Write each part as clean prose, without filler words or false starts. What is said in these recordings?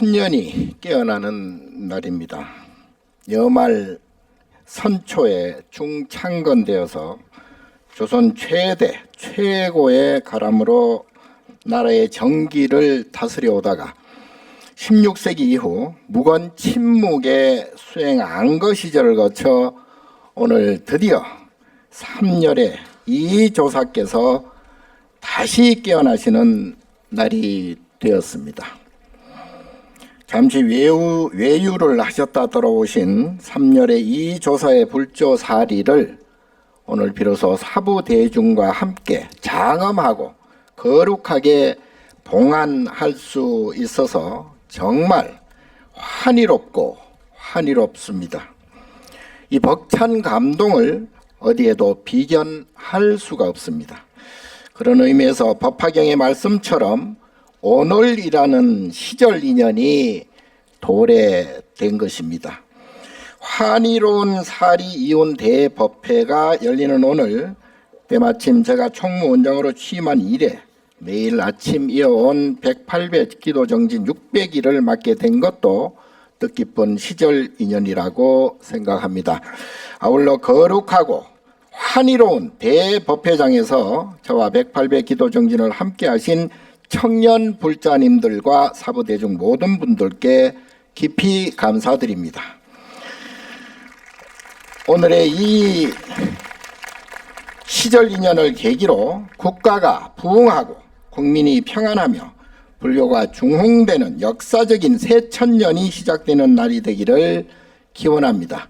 천년이 깨어나는 날입니다. 여말 선초에 중창건되어서 조선 최고의 가람으로 나라의 정기를 다스려 오다가 16세기 이후 무건 침묵의 수행 안거 시절을 거쳐 오늘 드디어 3열의 이조사께서 다시 깨어나시는 날이 되었습니다. 잠시 외유를 하셨다 돌아오신 3열의 이조사의 불조사리를 오늘 비로소 사부대중과 함께 장엄하고 거룩하게 봉안할 수 있어서 정말 환희롭습니다. 이 벅찬 감동을 어디에도 비견할 수가 없습니다. 그런 의미에서 법화경의 말씀처럼 오늘이라는 시절 인연이 도래된 것입니다. 환희로운 사리 이혼 대법회가 열리는 오늘, 때마침 제가 총무원장으로 취임한 이래 매일 아침 이어온 108배 기도정진 600일을 맡게 된 것도 뜻깊은 시절 인연이라고 생각합니다. 아울러 거룩하고 환희로운 대법회장에서 저와 108배 기도정진을 함께 하신 청년 불자님들과 사부대중 모든 분들께 깊이 감사드립니다. 오늘의 이 시절 인연을 계기로 국가가 부흥하고 국민이 평안하며 불교가 중흥되는 역사적인 새천년이 시작되는 날이 되기를 기원합니다.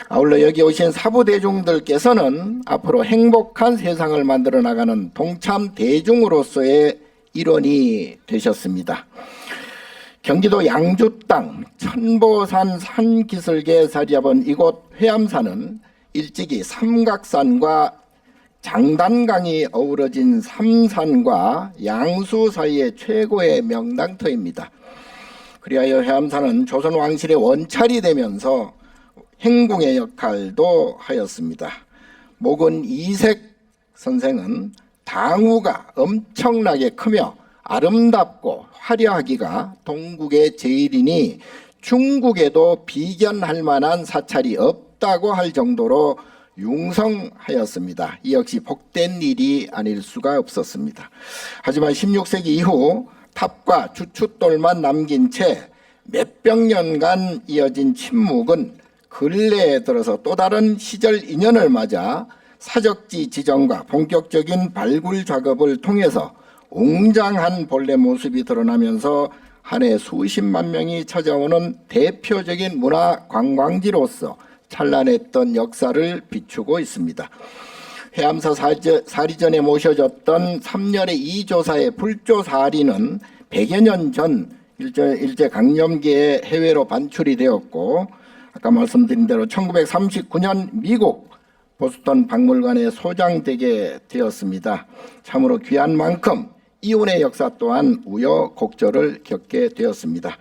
아울러 여기 오신 사부대중들께서는 앞으로 행복한 세상을 만들어 나가는 동참 대중으로서의 일원이 되셨습니다. 경기도 양주 땅 천보산 산기슭에 자리잡은 이곳 회암산은 일찍이 삼각산과 장단강이 어우러진 삼산과 양수 사이의 최고의 명당터입니다. 그리하여 회암산은 조선 왕실의 원찰이 되면서 행궁의 역할도 하였습니다. 목은 이색 선생은 당우가 엄청나게 크며 아름답고 화려하기가 동국의 제일이니 중국에도 비견할 만한 사찰이 없다고 할 정도로 융성하였습니다. 이 역시 복된 일이 아닐 수가 없었습니다. 하지만 16세기 이후 탑과 주춧돌만 남긴 채 몇백 년간 이어진 침묵은 근래에 들어서 또 다른 시절 인연을 맞아 사적지 지정과 본격적인 발굴 작업을 통해서 웅장한 본래 모습이 드러나면서 한 해 수십만 명이 찾아오는 대표적인 문화 관광지로서 찬란했던 역사를 비추고 있습니다. 해암사 사리전에 모셔졌던 3열의 이조사의 불조사리는 100여 년 전 일제강점기에 해외로 반출이 되었고, 아까 말씀드린 대로 1939년 미국 보스턴 박물관에 소장되게 되었습니다. 참으로 귀한 만큼 이혼의 역사 또한 우여곡절을 겪게 되었습니다.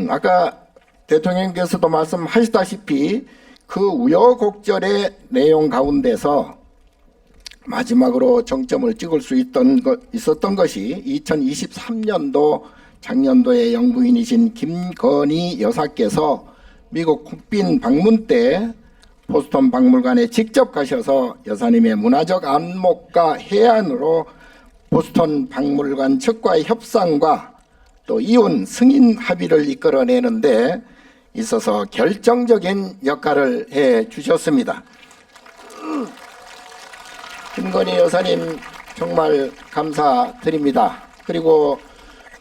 아까 대통령께서도 말씀하셨다시피 그 우여곡절의 내용 가운데서 마지막으로 정점을 찍을 수 있었던 것이 2023년도 작년도에 영부인이신 김건희 여사께서 미국 국빈 방문 때 보스턴 박물관에 직접 가셔서 여사님의 문화적 안목과 해안으로 보스턴 박물관 측과의 협상과 또 이혼 승인 합의를 이끌어내는 데 있어서 결정적인 역할을 해 주셨습니다. 김건희 여사님 정말 감사드립니다. 그리고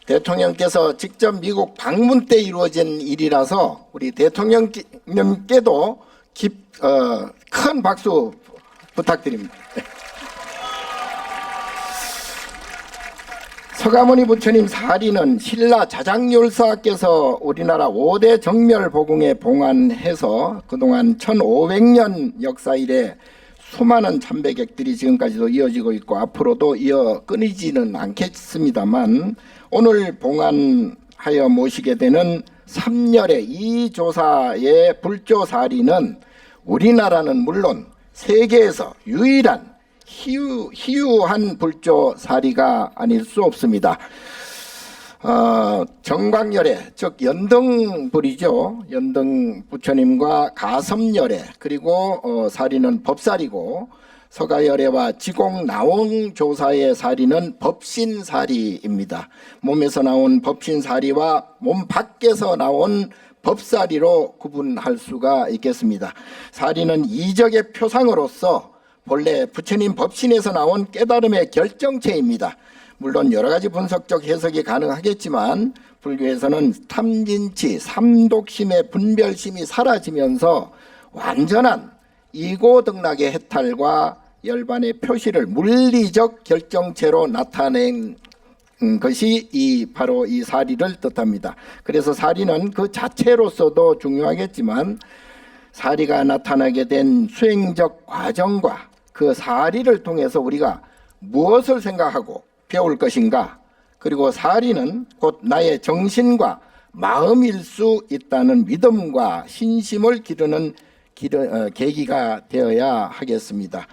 대통령께서 직접 미국 방문 때 이루어진 일이라서 우리 대통령님께도 큰 박수 부탁드립니다. 서가모니 부처님 사리는 신라 자장율사께서 우리나라 5대 정멸보궁에 봉안해서 그동안 1500년 역사 이래 수많은 참배객들이 지금까지도 이어지고 있고 앞으로도 이어 끊이지는 않겠습니다만, 오늘 봉안하여 모시게 되는 3열의 이조사의 불조사리는 우리나라는 물론 세계에서 유일한 희유한 불조사리가 아닐 수 없습니다. 정광열애, 즉 연등불이죠. 연등 부처님과 가섭열애, 그리고 살인은 법살이고, 서가열애와 지공나옹조사의 살인은 법신살이입니다. 몸에서 나온 법신살이와 몸 밖에서 나온 법살이로 구분할 수가 있겠습니다. 살인은 이적의 표상으로서 본래 부처님 법신에서 나온 깨달음의 결정체입니다. 물론 여러 가지 분석적 해석이 가능하겠지만 불교에서는 탐진치, 삼독심의 분별심이 사라지면서 완전한 이고등락의 해탈과 열반의 표시를 물리적 결정체로 나타낸 것이 바로 이 사리를 뜻합니다. 그래서 사리는 그 자체로서도 중요하겠지만 사리가 나타나게 된 수행적 과정과 그 사리를 통해서 우리가 무엇을 생각하고 배울 것인가, 그리고 사리는 곧 나의 정신과 마음일 수 있다는 믿음과 신심을 기르는 계기가 되어야 하겠습니다.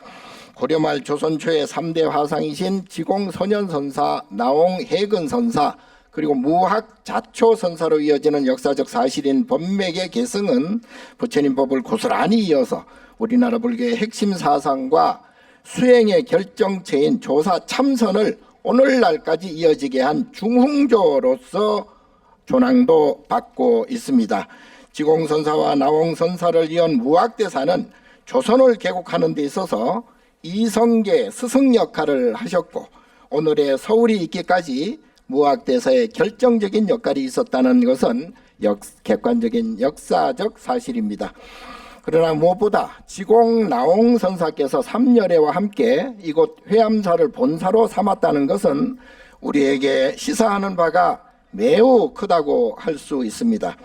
고려말 조선 초의 3대 화상이신 지공선현선사, 나옹해근선사, 그리고 무학자초선사로 이어지는 역사적 사실인 법맥의 계승은 부처님 법을 고스란히 이어서 우리나라 불교의 핵심 사상과 수행의 결정체인 조사 참선을 오늘날까지 이어지게 한 중흥조로서 존앙도 받고 있습니다. 지공선사와 나옹선사를 이은 무학대사는 조선을 개국하는 데 있어서 이성계 스승 역할을 하셨고, 오늘의 서울이 있기까지 무학대사의 결정적인 역할이 있었다는 것은 객관적인 역사적 사실입니다. 그러나 무엇보다 지공나옹선사께서 삼열애와 함께 이곳 회암사를 본사로 삼았다는 것은 우리에게 시사하는 바가 매우 크다고 할 수 있습니다.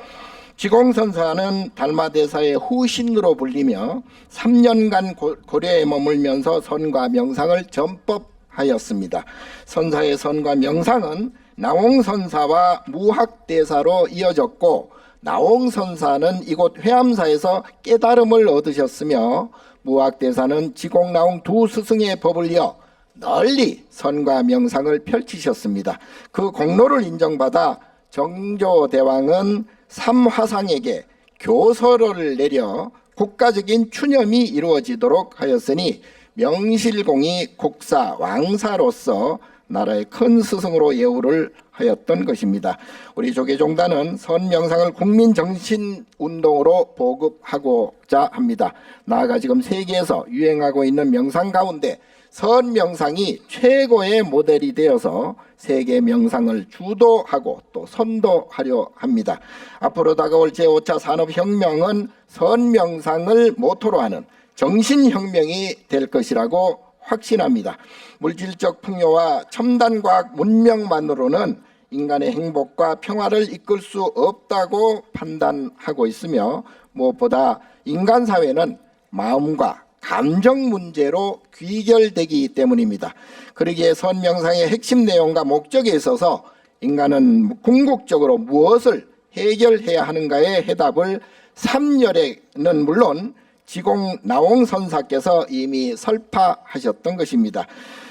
지공선사는 달마대사의 후신으로 불리며 3년간 고려에 머물면서 선과 명상을 전법하였습니다. 선사의 선과 명상은 나옹선사와 무학대사로 이어졌고, 나옹선사는 이곳 회암사에서 깨달음을 얻으셨으며, 무학대사는 지공나옹 두 스승의 법을 이어 널리 선과 명상을 펼치셨습니다. 그 공로를 인정받아 정조대왕은 삼화상에게 교서를 내려 국가적인 추념이 이루어지도록 하였으니 명실공히 국사 왕사로서 나라의 큰 스승으로 예우를 하였던 것입니다. 우리 조계종단은 선명상을 국민정신운동으로 보급하고자 합니다. 나아가 지금 세계에서 유행하고 있는 명상 가운데 선명상이 최고의 모델이 되어서 세계 명상을 주도하고 또 선도하려 합니다. 앞으로 다가올 제5차 산업혁명은 선명상을 모토로 하는 정신혁명이 될 것이라고 확신합니다. 물질적 풍요와 첨단과학 문명만으로는 인간의 행복과 평화를 이끌 수 없다고 판단하고 있으며, 무엇보다 인간 사회는 마음과 감정 문제로 귀결되기 때문입니다. 그러기에 선명상의 핵심 내용과 목적에 있어서 인간은 궁극적으로 무엇을 해결해야 하는가의 해답을 삼열에는 물론 지공나옹선사께서 이미 설파하셨던 것입니다.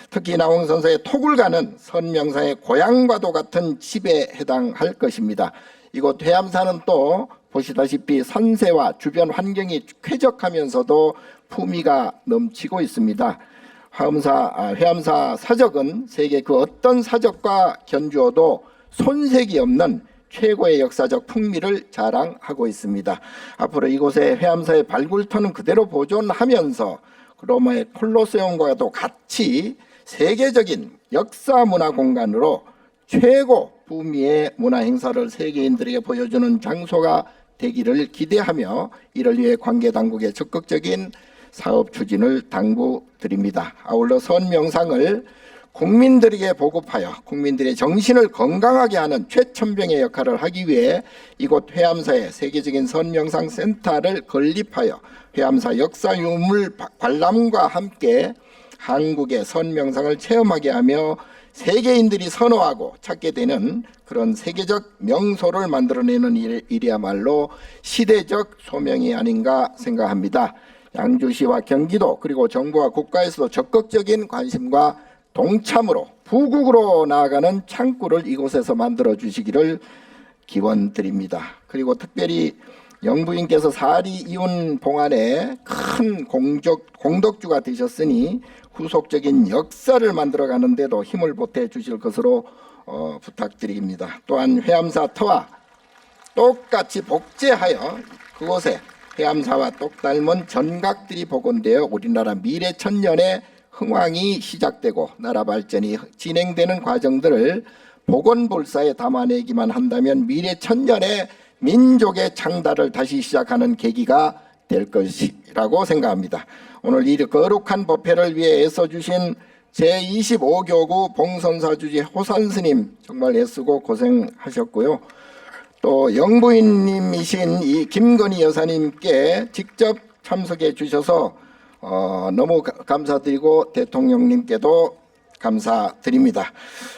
특히 나옹선사의 토굴가는 선명상의 고향과도 같은 집에 해당할 것입니다. 이곳 회암사는 또 보시다시피 산세와 주변 환경이 쾌적하면서도 품위가 넘치고 있습니다. 회암사 사적은 세계 그 어떤 사적과 견주어도 손색이 없는 최고의 역사적 풍미를 자랑하고 있습니다. 앞으로 이곳의 회암사의 발굴터는 그대로 보존하면서 로마의 콜로세움과도 같이 세계적인 역사 문화 공간으로 최고 부미의 문화 행사를 세계인들에게 보여주는 장소가 되기를 기대하며 이를 위해 관계 당국의 적극적인 사업 추진을 당부드립니다. 아울러 선명상을 국민들에게 보급하여 국민들의 정신을 건강하게 하는 최첨병의 역할을 하기 위해 이곳 회암사에 세계적인 선명상 센터를 건립하여 회암사 역사 유물 관람과 함께 한국의 선명상을 체험하게 하며 세계인들이 선호하고 찾게 되는 그런 세계적 명소를 만들어내는 일이야말로 시대적 소명이 아닌가 생각합니다. 양주시와 경기도 그리고 정부와 국가에서도 적극적인 관심과 동참으로 부국으로 나아가는 창구를 이곳에서 만들어 주시기를 기원드립니다. 그리고 특별히 영부인께서 사리 이혼 봉안에 큰 공덕주가 되셨으니 후속적인 역사를 만들어가는 데도 힘을 보태 주실 것으로 부탁드립니다. 또한 회암사 터와 똑같이 복제하여 그곳에 회암사와 똑 닮은 전각들이 복원되어 우리나라 미래천년의 흥왕이 시작되고 나라 발전이 진행되는 과정들을 복원불사에 담아내기만 한다면 미래천년의 민족의 창달을 다시 시작하는 계기가 될 것이라고 생각합니다. 오늘 이 거룩한 법회를 위해 애써주신 제25교구 봉선사주지 호산스님 정말 애쓰고 고생하셨고요. 또 영부인님이신 이 김건희 여사님께 직접 참석해 주셔서 너무 감사드리고 대통령님께도 감사드립니다.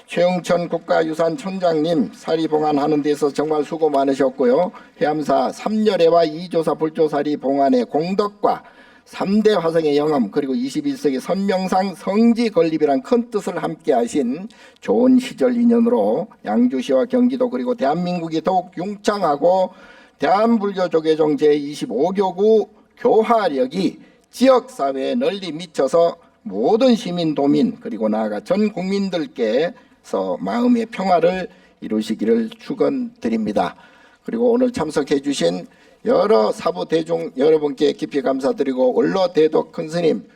최영천 국가유산촌장님 사리봉안하는 데서 정말 수고 많으셨고요. 해암사 3열애와 2조사 불조사리 봉안의 공덕과 3대 화성의 영험 그리고 21세기 선명상 성지 건립이란 큰 뜻을 함께 하신 좋은 시절 인연으로 양주시와 경기도 그리고 대한민국이 더욱 융창하고 대한불교조계종 제25교구 교화력이 지역사회에 널리 미쳐서 모든 시민도민 그리고 나아가 전 국민들께서 마음의 평화를 이루시기를 축원드립니다. 그리고 오늘 참석해 주신 여러 사부 대중 여러분께 깊이 감사드리고 원로 대독 큰 스님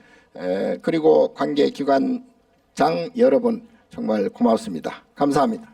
그리고 관계기관장 여러분 정말 고맙습니다. 감사합니다.